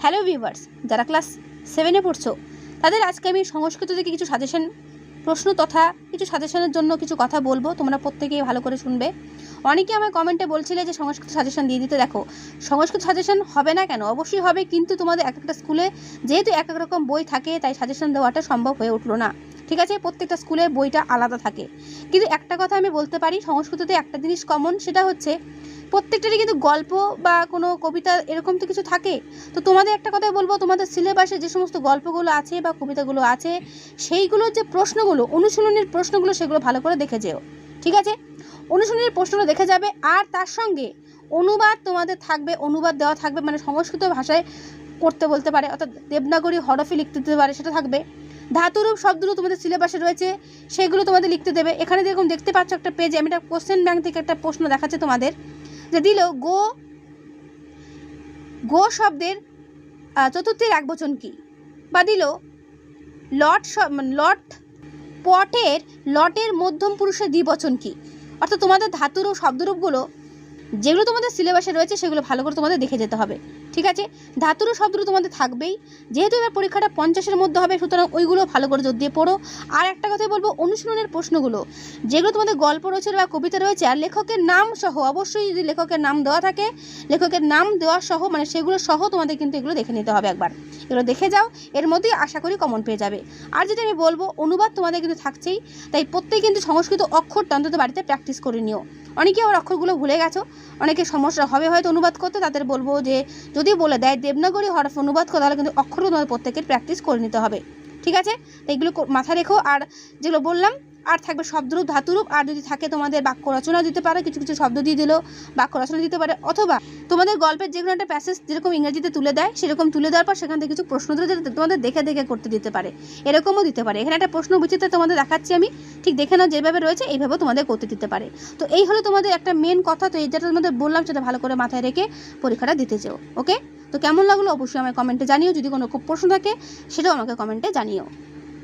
Hello viewers, যারা class 7-এ পড়ছো তাদের আজকে আমি সংস্কৃত থেকে কিছু সাজেশন প্রশ্ন তথা কিছু সাজেশনের জন্য কিছু কথা বলবো। তোমরা প্রত্যেকেই ভালো করে শুনবে। অনেকে আমার কমেন্টে বলছিলে যে সংস্কৃত সাজেশন দিয়ে দিতে। দেখো, সংস্কৃত সাজেশন হবে না কেন, অবশ্যই হবে, কিন্তু তোমাদের এক একটা স্কুলে যেহেতু এক এক রকম বই থাকে তাই সাজেশন দেওয়াটা সম্ভব হয়ে উঠলো না। ঠিক আছে, প্রত্যেকটা স্কুলের বইটা আলাদা থাকে। কিন্তু একটা কথা আমি বলতে পারি, সংস্কৃততে একটা জিনিস কমন, সেটা হচ্ছে প্রত্যেকটারই কিন্তু গল্প বা কোনো কবিতা এরকম তো কিছু থাকে। তো তোমাদের একটা কথাই বলবো, তোমাদের সিলেবাসে যে সমস্ত গল্পগুলো আছে বা কবিতাগুলো আছে সেইগুলোর যে প্রশ্নগুলো, অনুশীলনের প্রশ্নগুলো, সেগুলো ভালো করে দেখে যেও। ঠিক আছে, অনুশীলনের প্রশ্নগুলো দেখে যাবে। আর তার সঙ্গে অনুবাদ তোমাদের থাকবে, অনুবাদ দেওয়া থাকবে, মানে সংস্কৃত ভাষায় করতে বলতে পারে, অর্থাৎ দেবনাগরী হরফে লিখতে দিতে পারে, সেটা থাকবে। ধাতুরূপ শব্দগুলো তোমাদের সিলেবাসে রয়েছে, সেগুলো তোমাদের লিখতে দেবে। এখানে যেরকম দেখতে পাচ্ছ একটা পেজে আমি একটা কোশ্চেন ব্যাংক থেকে একটা প্রশ্ন দেখাচ্ছে তোমাদের, যে দিল গো শব্দের চতুর্থীর একবচন কি, বা দিল লটের মধ্যম পুরুষের দ্বিবচন কি। অর্থাৎ তোমাদের ধাতুর ও শব্দরূপগুলো যেগুলো তোমাদের সিলেবাসে রয়েছে সেগুলো ভালো করে তোমাদের দেখে যেতে হবে। ঠিক আছে, ধাতুর ও শব্দরূপ তোমাদের থাকবেই, যেহেতু এবার পরীক্ষাটা 50-এর মধ্যে হবে, সুতরাং ওইগুলো ভালো করে জোর দিয়ে পড়ো। আর একটা কথাই বলবো, অনুশীলনের প্রশ্নগুলো যেগুলো তোমাদের গল্প রয়েছে বা কবিতা রয়েছে, আর লেখকের নাম সহ, অবশ্যই যদি লেখকের নাম দেওয়া থাকে, লেখকের নাম দেওয়া সহ, মানে সেগুলো সহ তোমাদের কিন্তু এগুলো দেখে নিতে হবে একবার। এগুলো দেখে যাও, এর মধ্যেই আশা করি কমন পেয়ে যাবে। আর যেটা আমি বলবো, অনুবাদ তোমাদের কিন্তু থাকছেই, তাই প্রত্যেকে কিন্তু সংস্কৃত অক্ষরটা অন্তত বাড়িতে প্র্যাকটিস করে নিও। অনেকে আবার অক্ষরগুলো ভুলে গেছো, অনেকে সমস্যা হবে হয়তো অনুবাদ করতে, তাদের বলবো যে যদি বলে দেয় দেবনাগরী হরফ অনুবাদ করো, তাহলে কিন্তু অক্ষরও তোমাদের প্রত্যেকের প্র্যাকটিস করে নিতে হবে। ঠিক আছে, তো এগুলো মাথায় রেখো। আর যেগুলো বললাম, আর থাকবে শব্দরূপ, ধাতুরূপ, আর যদি থাকে তোমাদের বাক্য রচনা দিতে পারে, কিছু কিছু শব্দ দিয়ে দিলেও বাক্য রচনা দিতে পারে, অথবা তোমাদের গল্পের যে কোনো একটা প্যাসেজ যেরকম ইংরেজিতে তুলে দেয়, সেরকম তুলে দেওয়ার পর সেখান থেকে কিছু প্রশ্ন দিলে যেটা তোমাদের দেখে দেখে করতে দিতে পারে, এরকমও দিতে পারে। এখানে একটা প্রশ্ন বিচিত্র তোমাদের দেখাচ্ছি আমি, ঠিক দেখে নাও, যেভাবে রয়েছে এইভাবেও তোমাদের করতে দিতে পারে। তো এই হলো তোমাদের একটা মেন কথা। তো এই যেটা তোমাদের বললাম সেটা ভালো করে মাথায় রেখে পরীক্ষাটা দিতে চাও। ওকে, তো কেমন লাগলো অবশ্যই আমার কমেন্টে জানিও। যদি কোনো প্রশ্ন থাকে সেটাও আমাকে কমেন্টে জানিও।